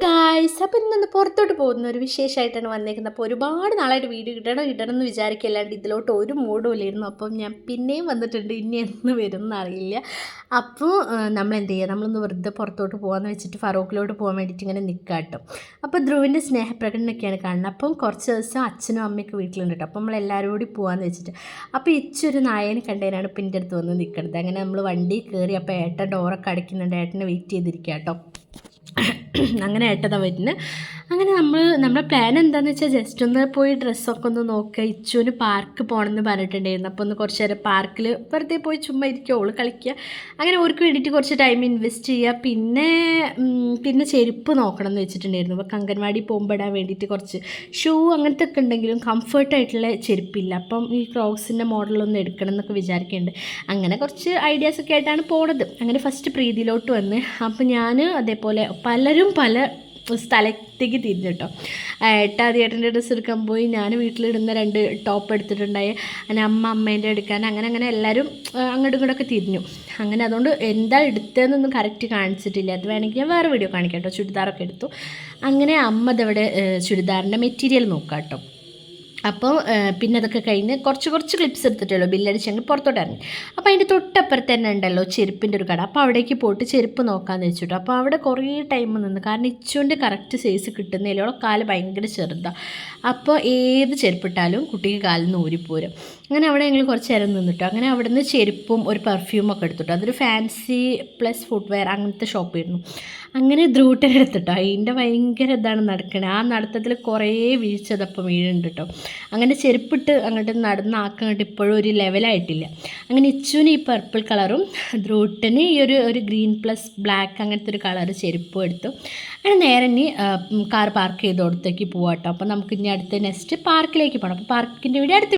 Guys, അപ്പോൾ ഇന്നൊന്ന് പുറത്തോട്ട് പോകുന്ന ഒരു വിശേഷമായിട്ടാണ് വന്നേക്കുന്നത്. അപ്പോൾ ഒരുപാട് നാളായിട്ട് വീഡിയോ ഇടണം എന്ന് വിചാരിക്കല്ലാണ്ട് ഇതിലോട്ട് ഒരു മൂഡും ഇല്ലായിരുന്നു. അപ്പം ഞാൻ പിന്നെയും വന്നിട്ടുണ്ട്. ഇനി എന്ന് വരും എന്നറിയില്ല. അപ്പോൾ നമ്മൾ എന്ത് ചെയ്യുക, നമ്മളൊന്ന് വെറുതെ പുറത്തോട്ട് പോകാമെന്ന് വെച്ചിട്ട് ഫറൂഖിലോട്ട് പോകാൻ വേണ്ടിയിട്ട് ഇങ്ങനെ നിൽക്കാട്ടോ. അപ്പോൾ ധ്രുവിൻ്റെ സ്നേഹപ്രകടനമൊക്കെയാണ് കാണുന്നത്. അപ്പം കുറച്ച് ദിവസം അച്ഛനും അമ്മയൊക്കെ വീട്ടിലുണ്ട് കേട്ടോ. അപ്പോൾ നമ്മളെല്ലാവരും കൂടി പോകാമെന്ന് വെച്ചിട്ട് അപ്പോൾ ഇച്ചൊരു നായനെ കണ്ടതിനാണ് ഇപ്പം എൻ്റെ അടുത്ത് വന്ന് നിൽക്കുന്നത്. അങ്ങനെ നമ്മൾ വണ്ടി കയറി. അപ്പോൾ ഏട്ടൻ ഡോറൊക്കെ അടയ്ക്കുന്നുണ്ട്. ഏട്ടനെ വെയിറ്റ് ചെയ്തിരിക്കുക കേട്ടോ. അങ്ങനെ ഏട്ടതാ വരുന്നത്. അങ്ങനെ നമ്മുടെ പ്ലാൻ എന്താണെന്ന് വെച്ചാൽ ജസ്റ്റ് ഒന്ന് പോയി ഡ്രസ്സൊക്കെ ഒന്ന് നോക്കുക. ഇച്ചുവിന് പാർക്ക് പോകണമെന്ന് പറഞ്ഞിട്ടുണ്ടായിരുന്നു. അപ്പോൾ ഒന്ന് കുറച്ച് നേരം പാർക്കിൽ വെറുതെ പോയി ചുമ്മാ ഇരിക്കുക, ഓള് കളിക്കുക. അങ്ങനെ അവർക്ക് വേണ്ടിയിട്ട് കുറച്ച് ടൈം ഇൻവെസ്റ്റ് ചെയ്യുക. പിന്നെ ചെരുപ്പ് നോക്കണം എന്ന് വെച്ചിട്ടുണ്ടായിരുന്നു. അപ്പോൾ അംഗൻവാടി പോകുമ്പോൾ ഇടാൻ വേണ്ടിയിട്ട് കുറച്ച് ഷൂ അങ്ങനത്തെ ഒക്കെ ഉണ്ടെങ്കിലും കംഫർട്ടായിട്ടുള്ള ചെരുപ്പില്ല. അപ്പം ഈ ക്രോക്സിൻ്റെ മോഡലൊന്നും എടുക്കണം എന്നൊക്കെ വിചാരിക്കുന്നുണ്ട്. അങ്ങനെ കുറച്ച് ഐഡിയാസൊക്കെ ആയിട്ടാണ് പോണത്. അങ്ങനെ ഫസ്റ്റ് പ്രീതിയിലോട്ട് വന്ന് അപ്പോൾ ഞാൻ അതേപോലെ പലരും പല സ്ഥലത്തേക്ക് തിരിഞ്ഞു കേട്ടോ. ഏട്ടൻ്റെ ഡ്രസ്സ് എടുക്കാൻ പോയി. ഞാൻ വീട്ടിലിടുന്ന 2 ടോപ്പ് എടുത്തിട്ടുണ്ടായി. അങ്ങനെ അമ്മേൻ്റെ എടുക്കാൻ അങ്ങനെ എല്ലാവരും അങ്ങോട്ടും ഇങ്ങോട്ടൊക്കെ തിരിഞ്ഞു. അങ്ങനെ അതുകൊണ്ട് എന്താ എടുത്തതെന്നൊന്നും കറക്റ്റ് കാണിച്ചിട്ടില്ല. അത് വേണമെങ്കിൽ ഞാൻ വേറെ വീഡിയോ കാണിക്കാം കേട്ടോ. ചുരിദാറൊക്കെ എടുത്തു. അങ്ങനെ അമ്മ ഇതവിടെ ചുരിദാറിൻ്റെ മെറ്റീരിയൽ നോക്കാം കേട്ടോ. അപ്പോൾ പിന്നെ അതൊക്കെ കഴിഞ്ഞ് കുറച്ച് ക്ലിപ്സ് എടുത്തിട്ടുള്ളൂ. ബില്ലടിച്ച് ഞങ്ങൾ പുറത്തോട്ട് ഇറങ്ങി. അപ്പോൾ അതിൻ്റെ തൊട്ടപ്പുറത്ത് തന്നെ ഉണ്ടല്ലോ ചെരുപ്പിൻ്റെ ഒരു കട. അപ്പോൾ അവിടേക്ക് പോയിട്ട് ചെരുപ്പ് നോക്കാമെന്ന് വെച്ചിട്ടു. അപ്പോൾ അവിടെ കുറേ ടൈം നിന്ന്. കാരണം ഇച്ചുവിൻ്റെ കറക്റ്റ് സൈസ് കിട്ടുന്നില്ല. കാല് ഭയങ്കര ചെറുതാണ്. അപ്പോൾ ഏത് ചെരുപ്പിട്ടാലും കുട്ടിക്ക് കാലിൽ നിന്ന് ഊരിപ്പോരും. അങ്ങനെ അവിടെ ഞങ്ങൾ കുറച്ച് നേരം നിന്നിട്ടോ. അങ്ങനെ അവിടെ നിന്ന് ചെരുപ്പും ഒരു പെർഫ്യൂമൊക്കെ എടുത്തിട്ടോ. അതൊരു ഫാൻസി പ്ലസ് ഫുട്വെയർ അങ്ങനത്തെ ഷോപ്പായിരുന്നു. അങ്ങനെ ധ്രുവൂട്ടനെ എടുത്തിട്ടോ. അതിൻ്റെ ഭയങ്കര ഇതാണ് നടക്കണേ. ആ നടത്തത്തിൽ കുറേ വീഴ്ചതപ്പം വീഴുന്നുണ്ട് കേട്ടോ. അങ്ങനെ ചെരുപ്പിട്ട് അങ്ങോട്ട് നടന്നാക്കങ്ങോട്ട് ഇപ്പോഴും ഒരു ലെവലായിട്ടില്ല. അങ്ങനെ ഇച്ചുവിന് ഈ പർപ്പിൾ കളറും ധ്രുവൂട്ടന് ഈ ഒരു ഗ്രീൻ പ്ലസ് ബ്ലാക്ക് അങ്ങനത്തെ ഒരു കളർ ചെരുപ്പും എടുത്തു. അങ്ങനെ നേരെ ഇനി കാർ പാർക്ക് ചെയ്തോടത്തേക്ക് പോകാം കേട്ടോ. അപ്പോൾ നമുക്ക് ഇനി അടുത്ത നെക്സ്റ്റ് പാർക്കിലേക്ക് പോകണം. അപ്പോൾ പാർക്കിൻ്റെ വീഡിയോ അടുത്ത്